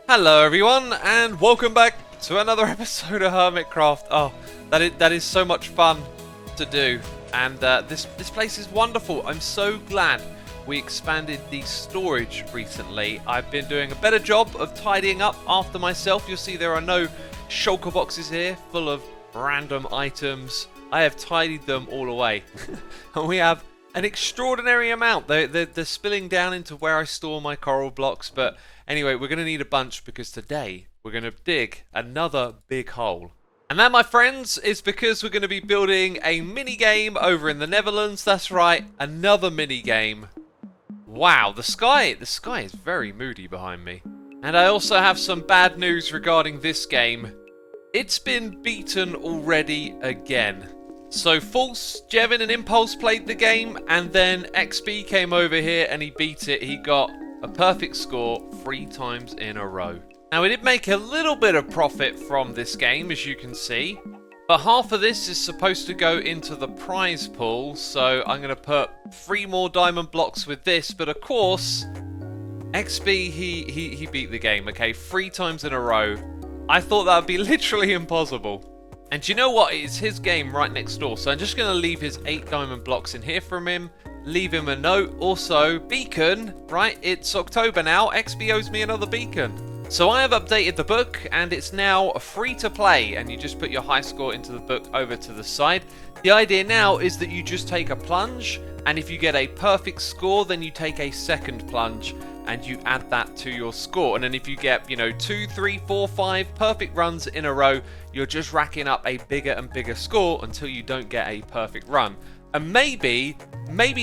Hello everyone, and welcome back to another episode of Hermitcraft. Oh, that is so much fun to do, and this place is wonderful. I'm so glad we expanded the storage recently. I've been doing a better job of tidying up after myself. You'll see there are no shulker boxes here full of random items. I have tidied them all away, and we have an extraordinary amount. They're spilling down into where I store my coral blocks, but anyway, we're going to need a bunch because today we're going to dig another big hole. And that, my friends, is because we're going to be building a mini game over in the Netherlands. That's right, another mini game. Wow, the sky is very moody behind me. And I also have some bad news regarding this game. It's been beaten already again. So False, Jevin and Impulse played the game, and then XB came over here and he beat it. He got a perfect score 3 times in a row. Now, we did make a little bit of profit from this game, as you can see, but half of this is supposed to go into the prize pool, so I'm going to put 3 more diamond blocks with this. But of course, XB, he beat the game, okay, 3 times in a row. I thought that would be literally impossible. And do you know what? It's his game right next door, so I'm just going to leave his 8 diamond blocks in here from him. Leave him a note. Also, beacon, right? It's October now. XB owes me another beacon. So I have updated the book, and it's now free to play, and you just put your high score into the book over to the side. The idea now is that you just take a plunge, and if you get a perfect score, then you take a second plunge, and you add that to your score. And then if you get, 2, 3, 4, 5 perfect runs in a row, you're just racking up a bigger and bigger score until you don't get a perfect run. And maybe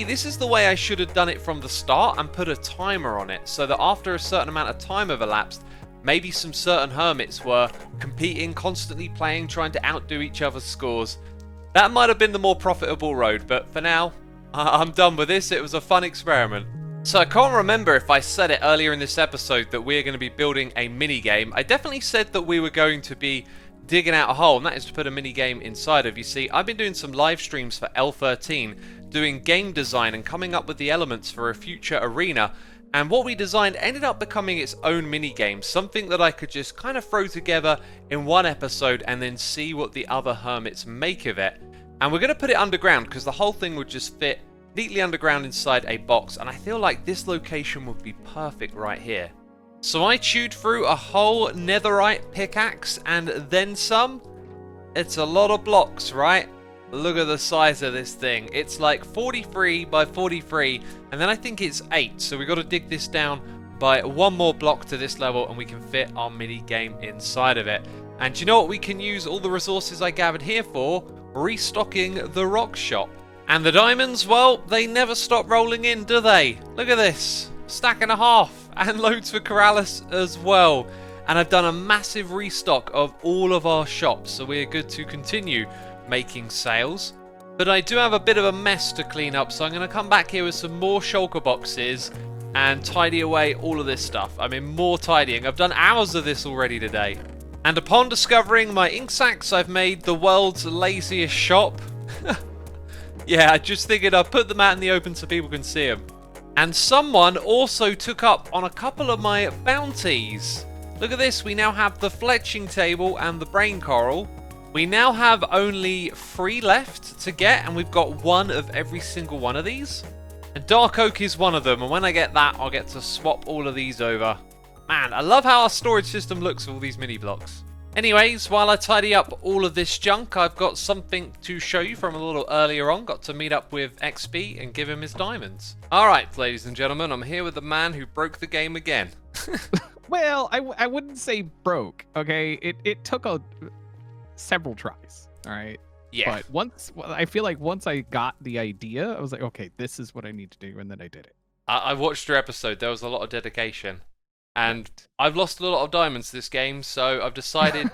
this is the way I should have done it from the start and put a timer on it, so that after a certain amount of time have elapsed, maybe some certain hermits were competing, constantly playing, trying to outdo each other's scores. That might have been the more profitable road, but for now, I'm done with this. It was a fun experiment. So I can't remember if I said it earlier in this episode that we're going to be building a mini game. I definitely said that we were going to be digging out a hole, and that is to put a mini game inside of. You see, I've been doing some live streams for L13, doing game design and coming up with the elements for a future arena. And what we designed ended up becoming its own mini game, something that I could just kind of throw together in one episode and then see what the other hermits make of it. And we're going to put it underground because the whole thing would just fit neatly underground inside a box, and I feel like this location would be perfect right here. So I chewed through a whole netherite pickaxe and then some. It's a lot of blocks, right? Look at the size of this thing. It's like 43 by 43, and then I think it's 8, so we got to dig this down by 1 more block to this level, and we can fit our mini game inside of it. And you know what we can use all the resources I gathered here for? Restocking the rock shop. And the diamonds, well, they never stop rolling in, do they? Look at this. Stack and a half. And loads for Corrales as well. And I've done a massive restock of all of our shops, so we're good to continue making sales. But I do have a bit of a mess to clean up, so I'm going to come back here with some more shulker boxes and tidy away all of this stuff. I mean, more tidying. I've done hours of this already today. And upon discovering my ink sacks, I've made the world's laziest shop. Yeah, I just figured I'd put them out in the open so people can see them. And someone also took up on a couple of my bounties. Look at this, we now have the fletching table and the brain coral. We now have only 3 left to get, and we've got 1 of every single one of these. And dark oak is one of them, and when I get that, I'll get to swap all of these over. Man, I love how our storage system looks with all these mini blocks. Anyways, while I tidy up all of this junk, I've got something to show you from a little earlier on. Got to meet up with XB and give him his diamonds. Alright, ladies and gentlemen, I'm here with the man who broke the game again. Well, I wouldn't say broke, okay? It took several tries, alright? Yeah. But I feel like once I got the idea, I was like, okay, this is what I need to do, and then I did it. I watched your episode. There was a lot of dedication. And I've lost a lot of diamonds this game, so I've decided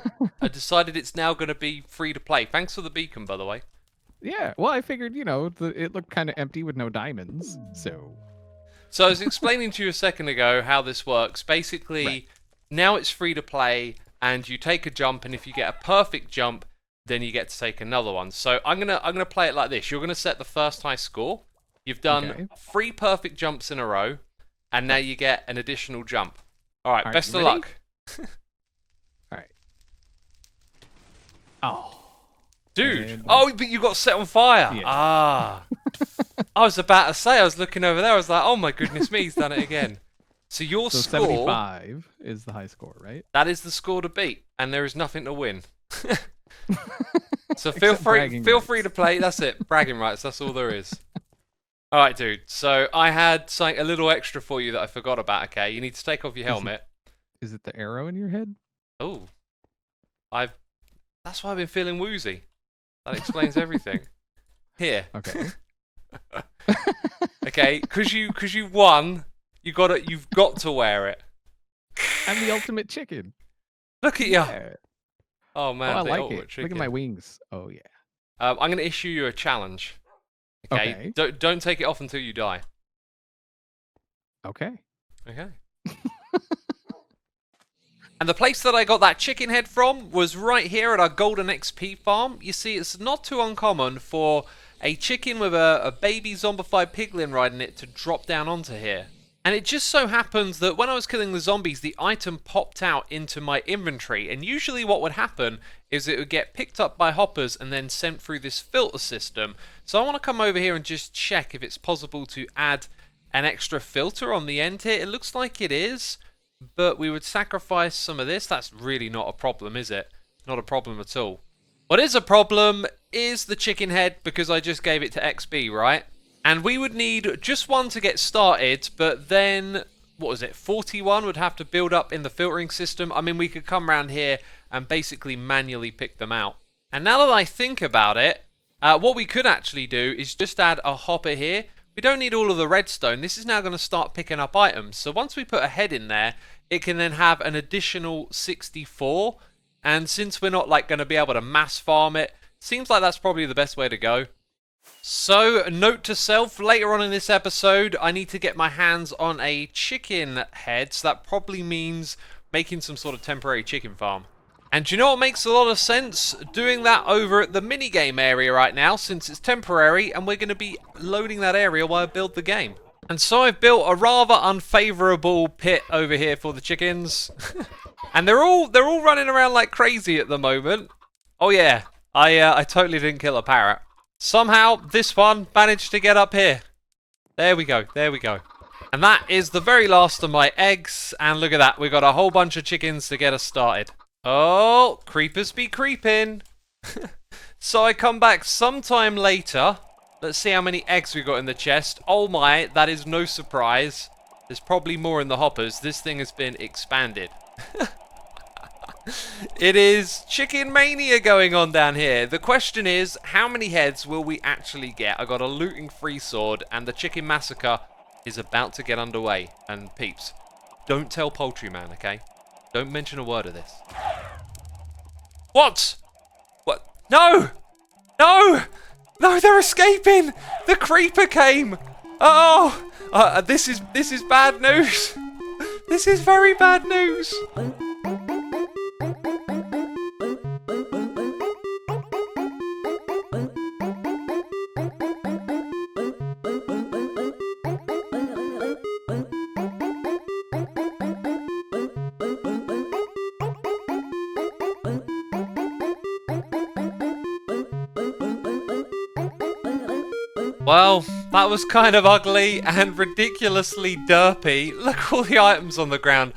it's now going to be free to play. Thanks for the beacon, by the way. Yeah, well, I figured, it looked kind of empty with no diamonds, so... So I was explaining to you a second ago how this works. Basically, right. Now it's free to play, and you take a jump, and if you get a perfect jump, then you get to take another one. So I'm gonna play it like this. You're gonna set the first high score. You've done 3 perfect jumps in a row, and now you get an additional jump. All right, best of luck. All right. Oh. Dude. And, Oh, but you got set on fire. Yeah. Ah. I was about to say, I was looking over there. I was like, oh my goodness me, he's done it again. So your So score, 75 is the high score, right? that is the score to beat, and there is nothing to win. So Except bragging feel rights. free to play. That's it, bragging rights. That's all there is. All right, dude. So I had something a little extra for you that I forgot about. Okay, you need to take off your helmet. Is it the arrow in your head? Oh, That's why I've been feeling woozy. That explains everything. Here. Okay. Okay, because you won. You've got to wear it. I'm the ultimate chicken. Look at you. Yeah. Oh Oh, man, I the like ultimate it. Look chicken. at my wings. Oh yeah. I'm going to issue you a challenge. Okay. Don't take it off until you die. Okay. Okay. And the place that I got that chicken head from was right here at our Golden XP farm. You see, it's not too uncommon for a chicken with a baby zombified piglin riding it to drop down onto here. And it just so happens that when I was killing the zombies, the item popped out into my inventory. And usually what would happen is it would get picked up by hoppers and then sent through this filter system. So I want to come over here and just check if it's possible to add an extra filter on the end here. It looks like it is, but we would sacrifice some of this. That's really not a problem, is it? Not a problem at all. What is a problem is the chicken head, because I just gave it to XB, right? And we would need just one to get started, but then, what was it, 41 would have to build up in the filtering system. I mean, we could come around here and basically manually pick them out. And now that I think about it, what we could actually do is just add a hopper here. We don't need all of the redstone. This is now going to start picking up items. So once we put a head in there, it can then have an additional 64. And since we're not like going to be able to mass farm it, seems like that's probably the best way to go. So, note to self, later on in this episode, I need to get my hands on a chicken head. So that probably means making some sort of temporary chicken farm. And do you know what makes a lot of sense? Doing that over at the minigame area right now, since it's temporary, and we're going to be loading that area while I build the game. And so I've built a rather unfavourable pit over here for the chickens. And they're all running around like crazy at the moment. Oh yeah, I totally didn't kill a parrot. Somehow, this one managed to get up here. There we go, there we go. And that is the very last of my eggs. And look at that, we've got a whole bunch of chickens to get us started. Oh, creepers be creeping. So I come back sometime later. Let's see how many eggs we got in the chest. Oh my, that is no surprise. There's probably more in the hoppers. This thing has been expanded. It is chicken mania going on down here. The question is, how many heads will we actually get? I got a looting free sword, and the chicken massacre is about to get underway. And peeps, don't tell Poultry Man, okay? Don't mention a word of this. What? What? No! No! No, they're escaping! The creeper came! Oh! This is bad news! This is very bad news! Well, that was kind of ugly and ridiculously derpy. Look at all the items on the ground.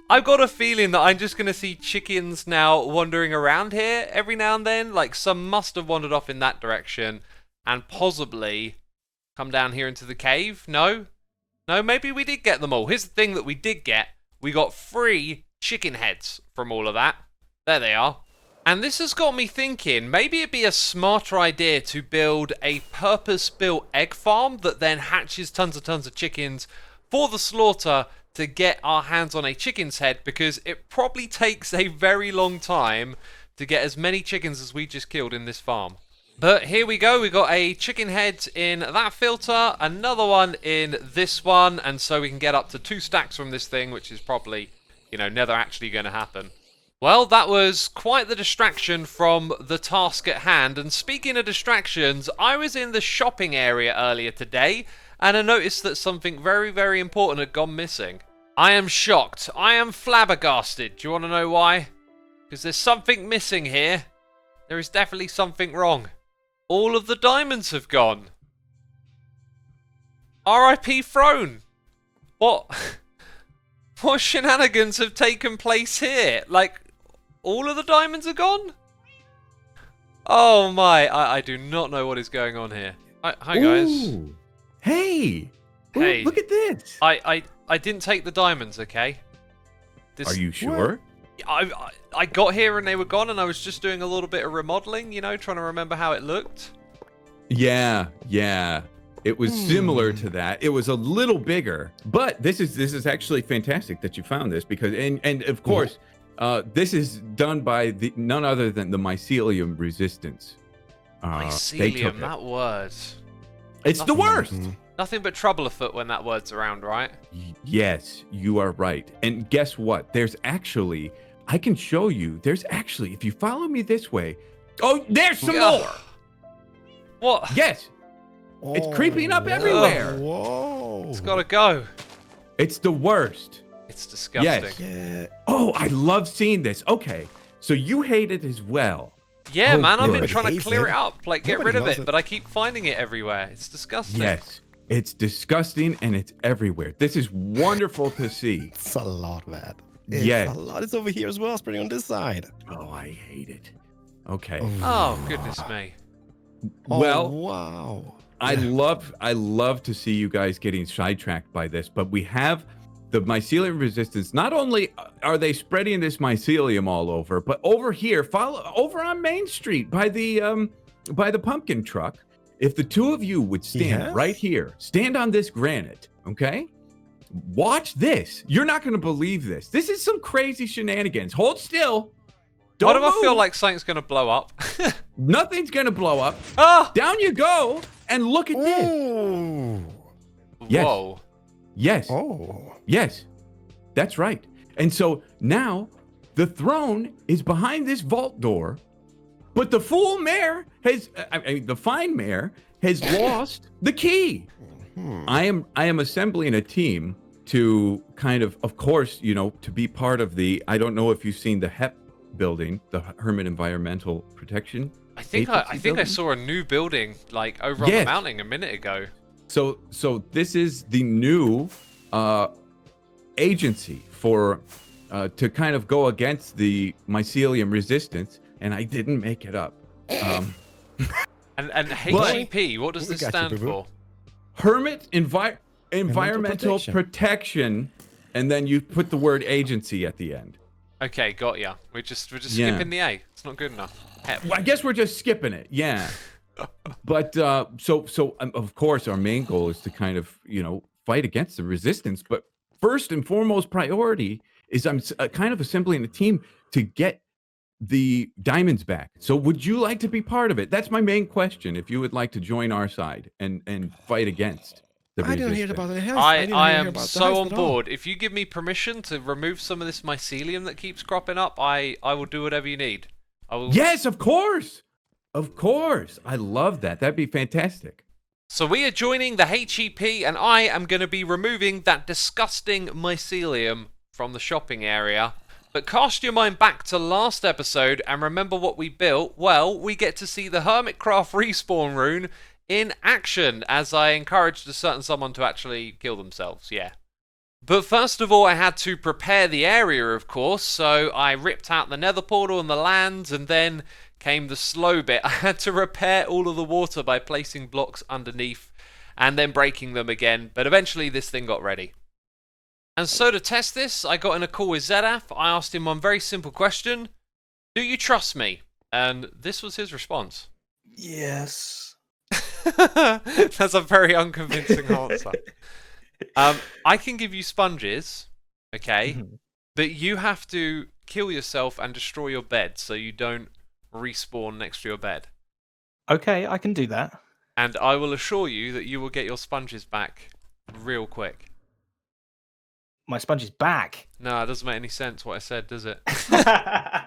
I've got a feeling that I'm just going to see chickens now wandering around here every now and then. Like, some must have wandered off in that direction and possibly come down here into the cave. No? No, maybe we did get them all. Here's the thing that we did get. We got 3 chicken heads from all of that. There they are. And this has got me thinking, maybe it'd be a smarter idea to build a purpose-built egg farm that then hatches tons of chickens for the slaughter to get our hands on a chicken's head, because it probably takes a very long time to get as many chickens as we just killed in this farm. But here we go, we got a chicken head in that filter, another one in this one, and so we can get up to 2 stacks from this thing, which is probably, never actually going to happen. Well, that was quite the distraction from the task at hand. And speaking of distractions, I was in the shopping area earlier today, and I noticed that something very, very important had gone missing. I am shocked. I am flabbergasted. Do you want to know why? Because there's something missing here. There is definitely something wrong. All of the diamonds have gone. R.I.P. Throne. What? What shenanigans have taken place here? Like, all of the diamonds are gone? Oh my, I do not know what is going on here. Hi guys. Ooh. Hey. Hey. Look at this. I didn't take the diamonds, okay? Are you sure? I got here and they were gone, and I was just doing a little bit of remodeling, you know, trying to remember how it looked. Yeah. It was similar to that. It was a little bigger, but this is actually fantastic that you found this because and of course, this is done by none other than the mycelium resistance. Mycelium, that word. It's the worst. Nothing but trouble afoot when that word's around, right? Yes, you are right. And guess what? There's actually, I can show you. There's actually, if you follow me this way, oh, there's some more. What? Yes. It's creeping up everywhere. Whoa. It's gotta go. It's the worst. It's disgusting. Yes. Yeah. Oh, I love seeing this. Okay, so you hate it as well. Yeah, Oh, man, I've been good. trying to Hates clear it. it up, like get Nobody rid of loves it, it. but I keep finding it everywhere. It's disgusting. Yes, it's disgusting and it's everywhere. This is wonderful to see. It's a lot, man. It's Yes. a lot. It's over here as well, spreading on this side. Oh, I hate it. Okay. Oh, goodness me. Well, Oh, wow. I love to see you guys getting sidetracked by this, but we have the mycelium resistance. Not only are they spreading this mycelium all over, but over here, follow over on Main Street by the pumpkin truck. If the two of you would stand Yes? right here, stand on this granite, okay? Watch this. You're not going to believe this. This is some crazy shenanigans. Hold still. Why Don't do I feel move. like something's gonna blow up? Nothing's going to blow up. Ah! Down you go, and look at this. Ooh. Yes. Whoa. Yes. Oh. Yes, that's right. And so now the throne is behind this vault door, but the fool mayor has, the fine mayor has lost the key. I am assembling a team to kind of course, you know, to be part of the, I don't know if you've seen the HEP building, the Hermit Environmental Protection. I think I building? saw a new building like over on the Yes. mountain a minute ago. So this is the new agency for to kind of go against the mycelium resistance, and I didn't make it up. And HEP, what does We this got you, stand boo-boo. for? Hermit environmental protection. protection, and then you put the word agency at the end. Okay, got ya. We're just Yeah. skipping the A. It's not good enough. HEP. Well, I guess we're just skipping it, yeah. But so of course our main goal is to kind of, you know, fight against the resistance. But first and foremost priority is I'm kind of assembling a team to get the diamonds back. So would you like to be part of it? That's my main question. If you would like to join our side and fight against the I didn't hear resistance. about the health. I am so on board. If you give me permission to remove some of this mycelium that keeps cropping up, I will do whatever you need. I will. Yes, of course. Of course. I love that. That'd be fantastic. So we are joining the HEP, and I am going to be removing that disgusting mycelium from the shopping area. But cast your mind back to last episode and remember what we built. Well, we get to see the Hermitcraft respawn rune in action, as I encouraged a certain someone to actually kill themselves, yeah. But first of all, I had to prepare the area, of course, so I ripped out the nether portal and the lands, and then came the slow bit. I had to repair all of the water by placing blocks underneath and then breaking them again, but eventually this thing got ready. And so to test this, I got in a call with Zedaf. I asked him one very simple question: do you trust me? And this was his response. Yes. That's a very unconvincing answer. I can give you sponges, okay, but you have to kill yourself and destroy your bed so you don't respawn next to your bed. Okay, I can do that. And I will assure you that you will get your sponges back real quick. My sponge is back. No, it doesn't make any sense what I said, does it? I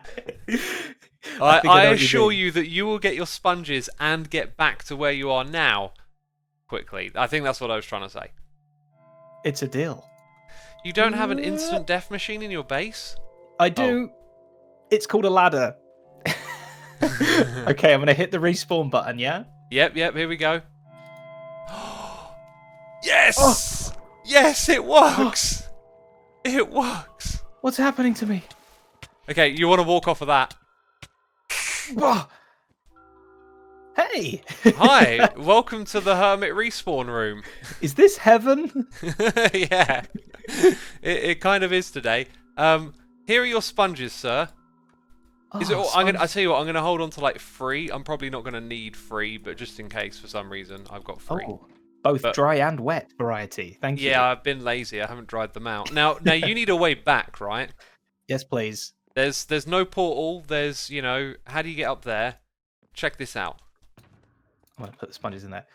I assure you that you will get your sponges and get back to where you are now quickly. I think that's what I was trying to say. It's a deal. You don't have an instant death machine in your base? I do. It's called a ladder. Okay, I'm gonna hit the respawn button. Yeah. Yep, here we go. Yes! Yes, it works! It works! What's happening to me? Okay, you want to walk off of that. Whoa. Hey. Hi, welcome to the Hermit respawn room. Is this heaven? Yeah, it kind of is today. Here are your sponges, sir. Is it? I tell you what, I'm gonna hold on to like 3. I'm probably not gonna need 3, but just in case for some reason, I've got 3. Oh, both dry and wet variety. Thank you. Yeah, I've been lazy. I haven't dried them out. Now you need a way back, right? Yes, please. There's no portal. There's, how do you get up there? Check this out. I'm gonna put the sponges in there.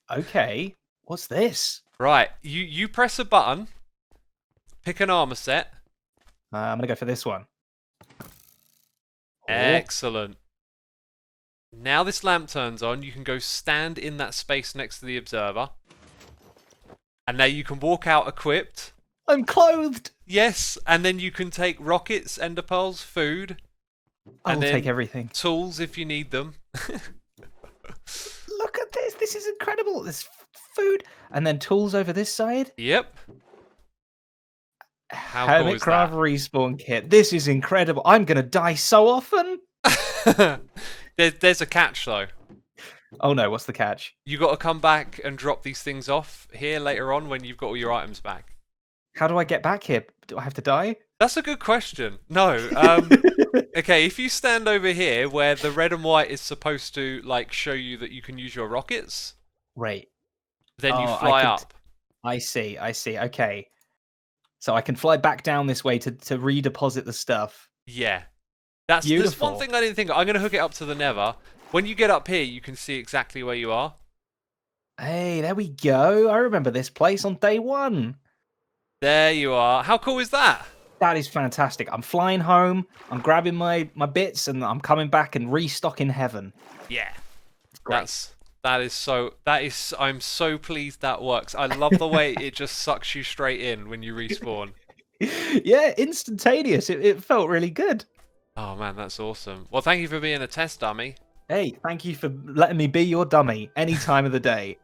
Okay. What's this? Right, you press a button, pick an armor set. I'm gonna go for this one. Excellent. Now this lamp turns on, you can go stand in that space next to the observer. And now you can walk out equipped. I'm clothed. Yes, and then you can take rockets, ender pearls, food. I and will then take everything. tools if you need them. Look at this. This is incredible. There's food and then tools over this side. Yep. How cool is Hermitcraft respawn kit. This is incredible. I'm gonna die so often. that? There's a catch though. Oh no, what's the catch? You got to come back and drop these things off here later on when you've got all your items back. How do I get back here? Do I have to die? That's a good question. No. Okay, if you stand over here where the red and white is supposed to like show you that you can use your rockets, Right. then you Oh, fly up. I see. Okay. So I can fly back down this way to redeposit the stuff. Yeah. That's Beautiful. one thing I didn't think of. I'm going to hook it up to the Nether. When you get up here, you can see exactly where you are. Hey, there we go. I remember this place on day 1. There you are. How cool is that? That is fantastic. I'm flying home. I'm grabbing my bits, and I'm coming back and restocking heaven. Yeah. Great. I'm so pleased that works. I love the way it just sucks you straight in when you respawn. Yeah, instantaneous. It felt really good. Oh man, that's awesome. Well, thank you for being a test dummy. Hey, thank you for letting me be your dummy any time of the day.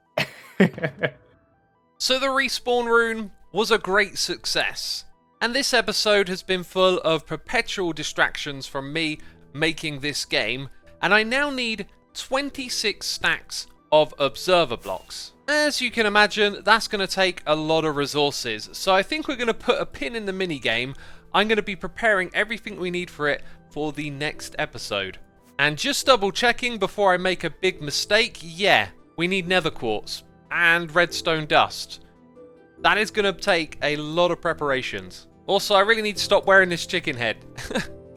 So the respawn rune was a great success. And this episode has been full of perpetual distractions from me making this game. And I now need 26 stacks of observer blocks. As you can imagine, that's going to take a lot of resources. So I think we're going to put a pin in the minigame. I'm going to be preparing everything we need for it for the next episode. And just double checking before I make a big mistake, yeah, we need nether quartz and redstone dust. That is going to take a lot of preparations. Also, I really need to stop wearing this chicken head.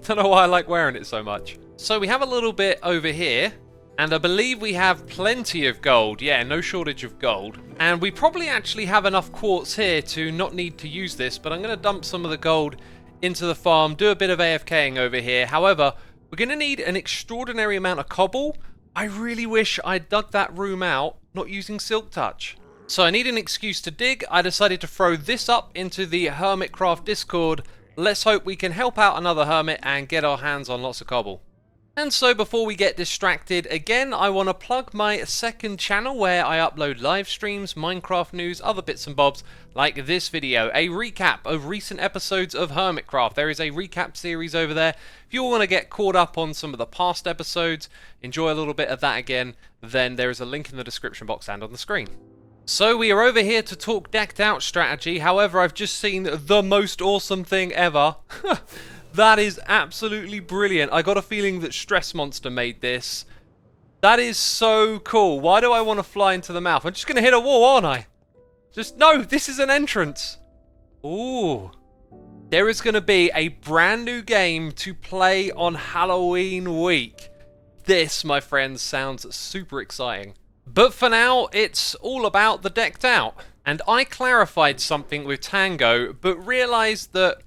Don't know why I like wearing it so much. So we have a little bit over here. And I believe we have plenty of gold. Yeah, no shortage of gold. And we probably actually have enough quartz here to not need to use this. But I'm going to dump some of the gold into the farm. Do a bit of AFKing over here. However, we're going to need an extraordinary amount of cobble. I really wish I dug that room out not using Silk Touch. So I need an excuse to dig. I decided to throw this up into the Hermitcraft Discord. Let's hope we can help out another hermit and get our hands on lots of cobble. And so before we get distracted again, I want to plug my second channel where I upload live streams, Minecraft news, other bits and bobs like this video. A recap of recent episodes of Hermitcraft. There is a recap series over there. If you want to get caught up on some of the past episodes, enjoy a little bit of that again, then there is a link in the description box and on the screen. So we are over here to talk decked out strategy. However, I've just seen the most awesome thing ever. That is absolutely brilliant. I got a feeling that Stress Monster made this. That is so cool. Why do I want to fly into the mouth? I'm just going to hit a wall, aren't I? No, this is an entrance. Ooh. There is going to be a brand new game to play on Halloween week. This, my friends, sounds super exciting. But for now, it's all about the decked out. And I clarified something with Tango, but realized that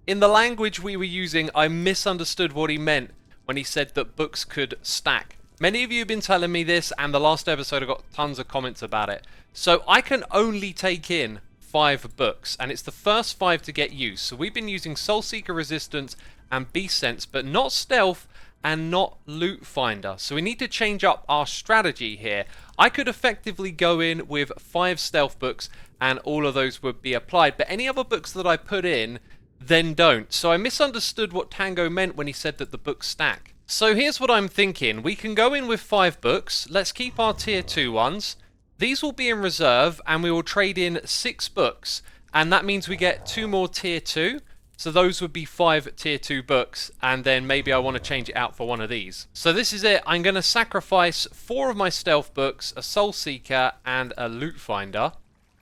in the language we were using, I misunderstood what he meant when he said that books could stack. Many of you have been telling me this, and the last episode I got tons of comments about it. So I can only take in 5 books, and it's the first 5 to get used. So we've been using Soul Seeker, Resistance, and Beast Sense, but not Stealth and not Loot Finder. So we need to change up our strategy here. I could effectively go in with 5 Stealth books, and all of those would be applied, but any other books that I put in then don't. So I misunderstood what Tango meant when he said that the books stack. So here's what I'm thinking. We can go in with 5 books. Let's keep our tier 2 ones. These will be in reserve, and we will trade in 6 books. And that means we get 2 more tier 2. So those would be 5 tier 2 books. And then maybe I want to change it out for one of these. So this is it. I'm going to sacrifice 4 of my stealth books, a Soul Seeker, and a Loot Finder.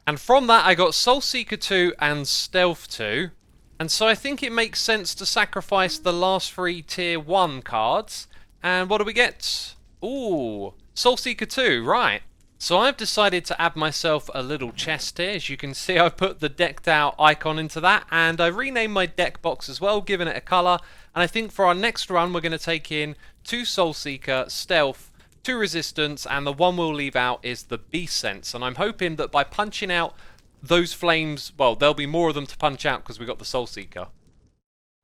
And from that, I got Soul Seeker 2 and Stealth 2. And so I think it makes sense to sacrifice the last 3 tier 1 cards. And what do we get? Ooh, Soul Seeker 2, right. So I've decided to add myself a little chest here. As you can see, I've put the decked out icon into that. And I renamed my deck box as well, giving it a colour. And I think for our next run, we're going to take in 2 Soul Seeker, Stealth, 2 Resistance, and the one we'll leave out is the Beast Sense. And I'm hoping that by punching out those flames, well, there'll be more of them to punch out because we got the Soul Seeker.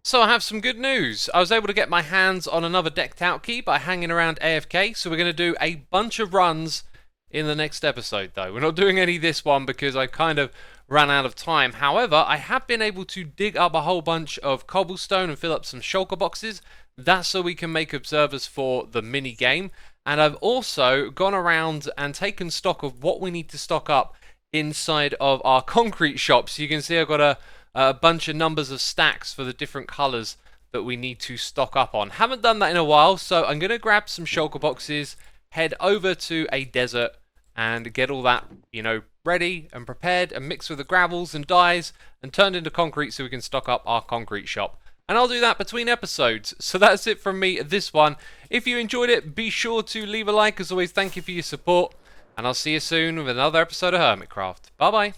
So I have some good news. I was able to get my hands on another decked out key by hanging around AFK. So we're going to do a bunch of runs in the next episode though. We're not doing any this one because I kind of ran out of time. However, I have been able to dig up a whole bunch of cobblestone and fill up some shulker boxes. That's so we can make observers for the mini game. And I've also gone around and taken stock of what we need to stock up inside of our concrete shop. So you can see I've got a bunch of numbers of stacks for the different colours that we need to stock up on. Haven't done that in a while, so I'm going to grab some shulker boxes, head over to a desert and get all that, you know, ready and prepared and mixed with the gravels and dyes and turned into concrete so we can stock up our concrete shop. And I'll do that between episodes. So that's it from me at this one. If you enjoyed it, be sure to leave a like. As always, thank you for your support. And I'll see you soon with another episode of Hermitcraft. Bye bye.